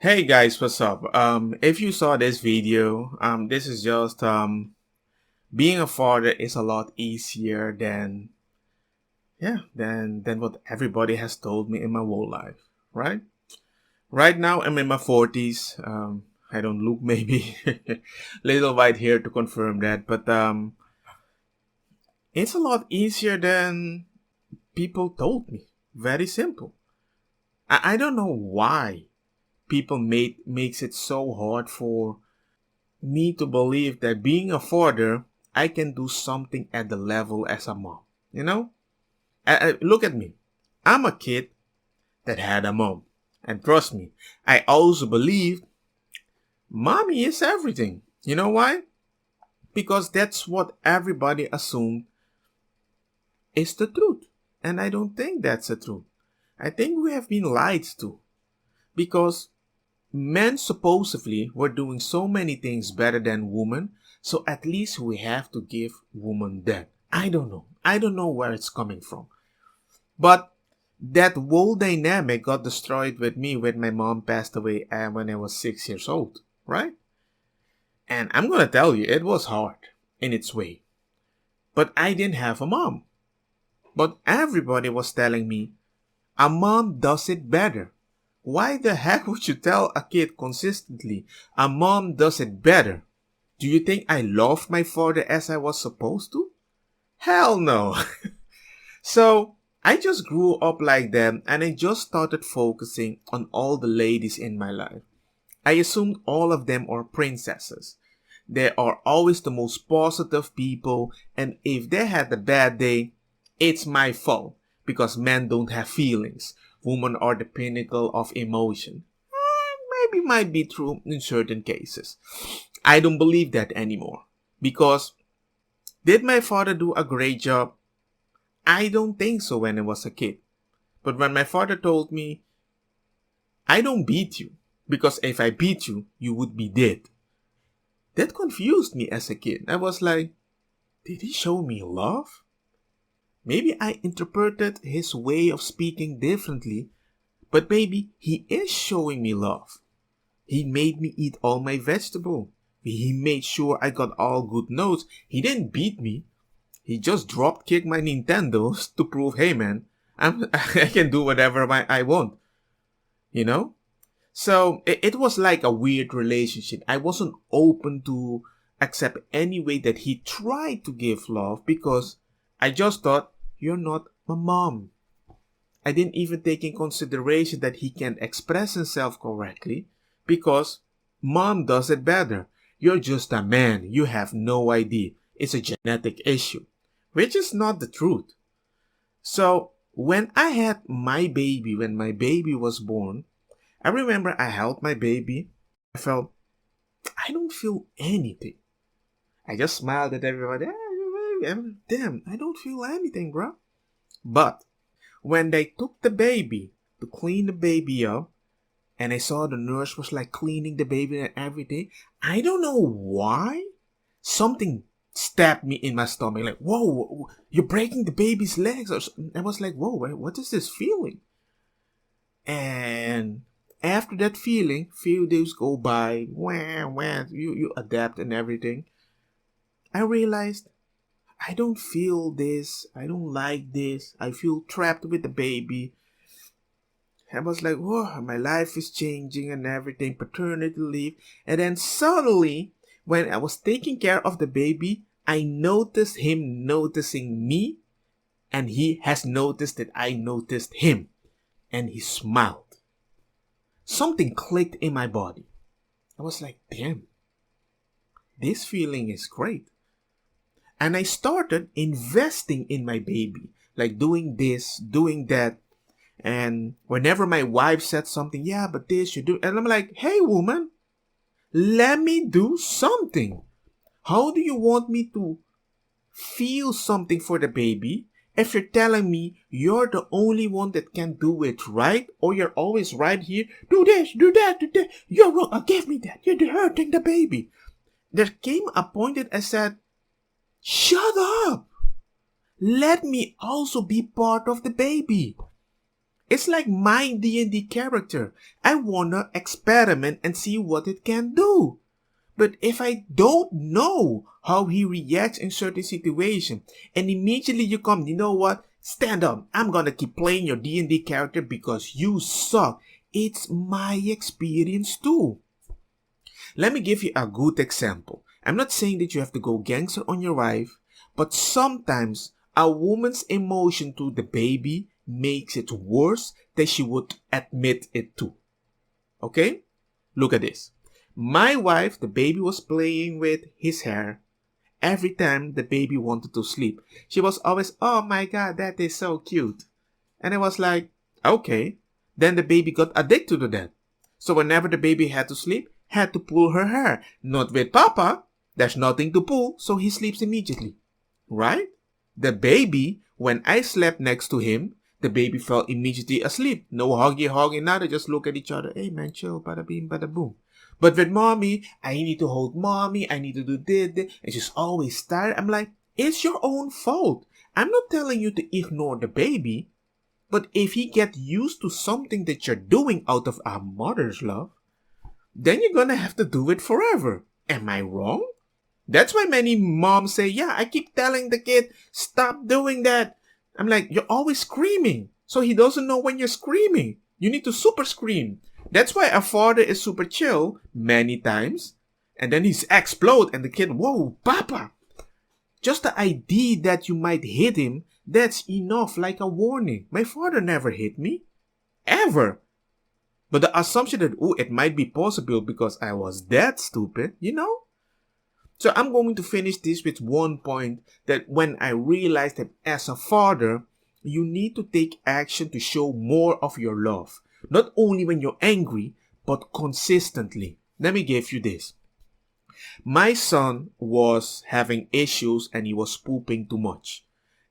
Hey guys, what's up? If you saw this video, this is just being a father is a lot easier than what everybody has told me in my whole life, right? Right now I'm in my 40s. I don't look maybe little white hair to confirm that, but it's a lot easier than people told me. Very simple. I don't know why people makes it so hard for me to believe that being a father, I can do something at the level as a mom. You know? Look at me. I'm a kid that had a mom. And trust me, I also believed mommy is everything. You know why? Because that's what everybody assumed is the truth. And I don't think that's the truth. I think we have been lied to. Because men supposedly were doing so many things better than women, so at least we have to give women that. I don't know. I don't know where it's coming from. But that whole dynamic got destroyed with me when my mom passed away when I was 6 years old, right? And I'm gonna tell you, it was hard in its way. But I didn't have a mom. But everybody was telling me, a mom does it better. Why the heck would you tell a kid consistently, a mom does it better? Do you think I loved my father as I was supposed to? Hell no. So, I just grew up like them and I just started focusing on all the ladies in my life. I assumed all of them are princesses. They are always the most positive people, and if they had a bad day, it's my fault because men don't have feelings. Women are the pinnacle of emotion. Maybe might be true in certain cases. I don't believe that anymore. Because did my father do a great job? I don't think so when I was a kid. But when my father told me, I don't beat you, because if I beat you, you would be dead. That confused me as a kid. I was like, did he show me love? Maybe I interpreted his way of speaking differently, but maybe he is showing me love. He made me eat all my vegetable. He made sure I got all good notes. He didn't beat me. He just drop kicked my Nintendos to prove, hey man, I can do whatever I want. You know? So it was like a weird relationship. I wasn't open to accept any way that he tried to give love because I just thought, you're not my mom. I didn't even take in consideration that he can express himself correctly because mom does it better. You're just a man. You have no idea. It's a genetic issue, which is not the truth. So when I had my baby, when my baby was born, I remember I held my baby. I felt, I don't feel anything. I just smiled at everybody. Damn, I don't feel anything, bro. But when they took the baby to clean the baby up, and I saw the nurse was like cleaning the baby and everything, I don't know why. Something stabbed me in my stomach. Like, whoa, you're breaking the baby's legs. I was like, whoa, what is this feeling? And after that feeling, few days go by, you adapt and everything. I realized I don't feel this. I don't like this. I feel trapped with the baby. I was like, whoa, my life is changing and everything, paternity leave. And then suddenly, when I was taking care of the baby, I noticed him noticing me, and he has noticed that I noticed him. And he smiled. Something clicked in my body. I was like, damn, this feeling is great. And I started investing in my baby, like doing this, doing that. And whenever my wife said something, yeah, but this you do, and I'm like, hey, woman, let me do something. How do you want me to feel something for the baby if you're telling me you're the only one that can do it right, or you're always right here, do this, do that, do that, you're wrong, give me that, you're hurting the baby. There came a point that I said, shut up! Let me also be part of the baby. It's like my D&D character. I wanna experiment and see what it can do. But if I don't know how he reacts in certain situations, and immediately you come, you know what? Stand up. I'm gonna keep playing your D&D character because you suck. It's my experience too. Let me give you a good example. I'm not saying that you have to go gangster on your wife, but sometimes a woman's emotion to the baby makes it worse than she would admit it to. Okay? Look at this. My wife, the baby was playing with his hair. Every time the baby wanted to sleep, she was always, oh my God, that is so cute. And I was like, okay. Then the baby got addicted to that. So whenever the baby had to sleep, had to pull her hair. Not with Papa. There's nothing to pull, so he sleeps immediately. Right? The baby, when I slept next to him, the baby fell immediately asleep. No huggy, now they just look at each other. Hey man, chill, bada beam, bada boom. But with mommy, I need to hold mommy, I need to do this, and she's always tired. I'm like, it's your own fault. I'm not telling you to ignore the baby, but if he gets used to something that you're doing out of a mother's love, then you're gonna have to do it forever. Am I wrong? That's why many moms say, yeah, I keep telling the kid, stop doing that. I'm like, you're always screaming. So he doesn't know when you're screaming. You need to super scream. That's why a father is super chill many times. And then he's explode and the kid, whoa, Papa. Just the idea that you might hit him, that's enough, like a warning. My father never hit me. Ever. But the assumption that, oh, it might be possible because I was that stupid, you know? So I'm going to finish this with one point that when I realized that as a father, you need to take action to show more of your love. Not only when you're angry, but consistently. Let me give you this. My son was having issues and he was pooping too much.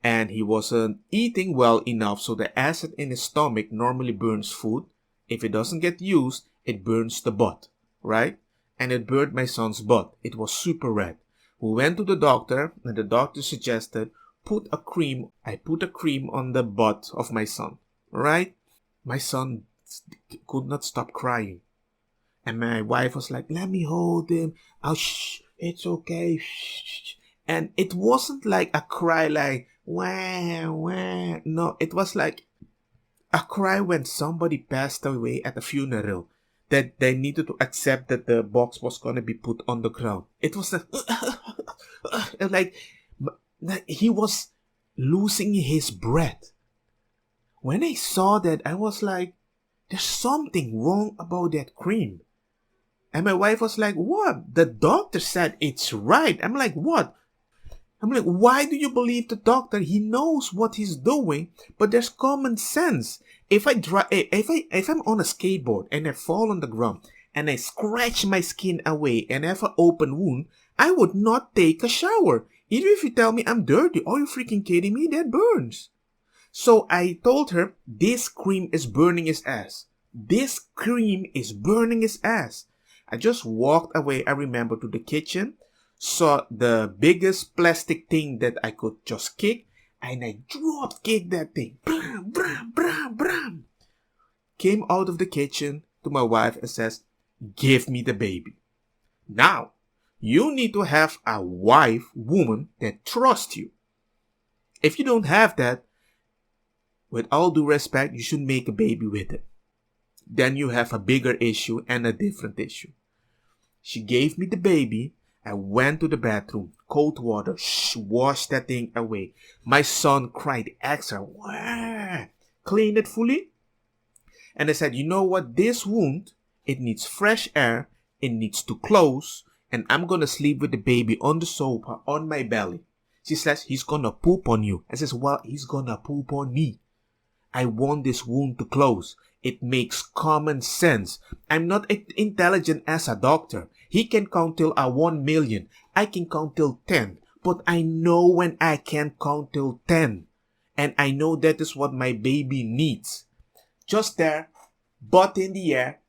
And he wasn't eating well enough, so the acid in his stomach normally burns food. If it doesn't get used, it burns the butt, right? And it burned my son's butt. It was super red. We went to the doctor and the doctor suggested I put a cream on the butt of my son, right? My son could not stop crying. And my wife was like, let me hold him. Oh, shh, it's okay. Shh. And it wasn't like a cry like, wah, wah. No, it was like a cry when somebody passed away at a funeral. That they needed to accept that the box was going to be put on the ground. It was like he was losing his breath. When I saw that, I was like, there's something wrong about that cream. And my wife was like, what? The doctor said it's right. I'm like, what? I'm like, why do you believe the doctor? He knows what he's doing, but there's common sense. If I'm on a skateboard and I fall on the ground and I scratch my skin away and have an open wound, I would not take a shower. Even if you tell me I'm dirty, are you freaking kidding me? That burns. So I told her, this cream is burning his ass. This cream is burning his ass. I just walked away, I remember, to the kitchen, saw the biggest plastic thing that I could just kick, and I drop kicked that thing. Bram, bram, bram, bram. Came out of the kitchen to my wife and says, give me the baby. Now, you need to have a woman that trusts you. If you don't have that, with all due respect, you should make a baby with it. Then you have a bigger issue and a different issue. She gave me the baby. I went to the bathroom, cold water, washed that thing away. My son cried extra, wah, cleaned it fully. And I said, you know what, this wound, it needs fresh air, it needs to close, and I'm gonna sleep with the baby on the sofa, on my belly. She says, he's gonna poop on you. I says, well, he's gonna poop on me. I want this wound to close. It makes common sense. I'm not intelligent as a doctor. He can count till 1 million. I can count till 10. But I know when I can count till 10. And I know that is what my baby needs. Just there, butt in the air,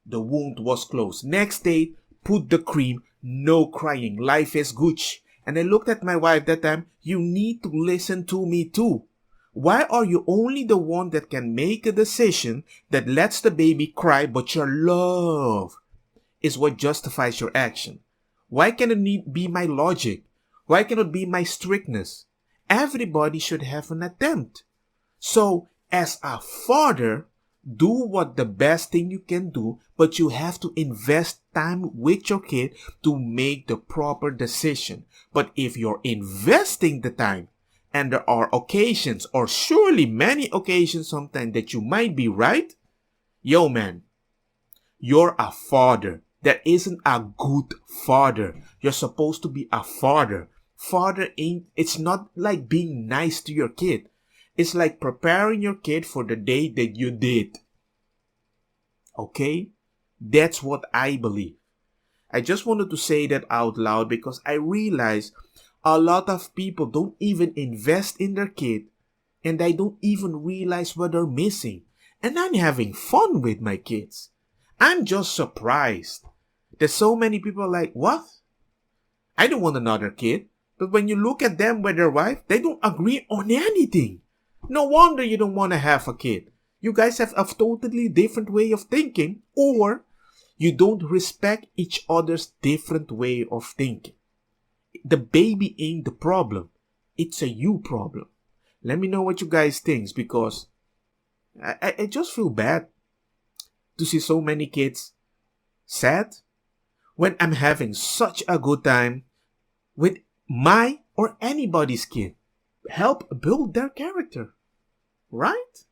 the wound was closed. Next day, put the cream, no crying. Life is good. And I looked at my wife that time, you need to listen to me too. Why are you only the one that can make a decision that lets the baby cry, but your love is what justifies your action? Why can it need be my logic? Why cannot it be my strictness? Everybody should have an attempt. So, as a father, do what the best thing you can do, but you have to invest time with your kid to make the proper decision. But if you're investing the time, and there are occasions, or surely many occasions sometimes that you might be right, yo man, you're a father. That isn't a good father. You're supposed to be a father. Father ain't, it's not like being nice to your kid. It's like preparing your kid for the day that you did. Okay? That's what I believe. I just wanted to say that out loud because I realize a lot of people don't even invest in their kid and they don't even realize what they're missing. And I'm having fun with my kids. I'm just surprised that so many people are like, what? I don't want another kid. But when you look at them with their wife, they don't agree on anything. No wonder you don't want to have a kid. You guys have a totally different way of thinking, or you don't respect each other's different way of thinking. The baby ain't the problem. It's a you problem. Let me know what you guys think, because I just feel bad to see so many kids sad when I'm having such a good time with my or anybody's kid. Help build their character, right?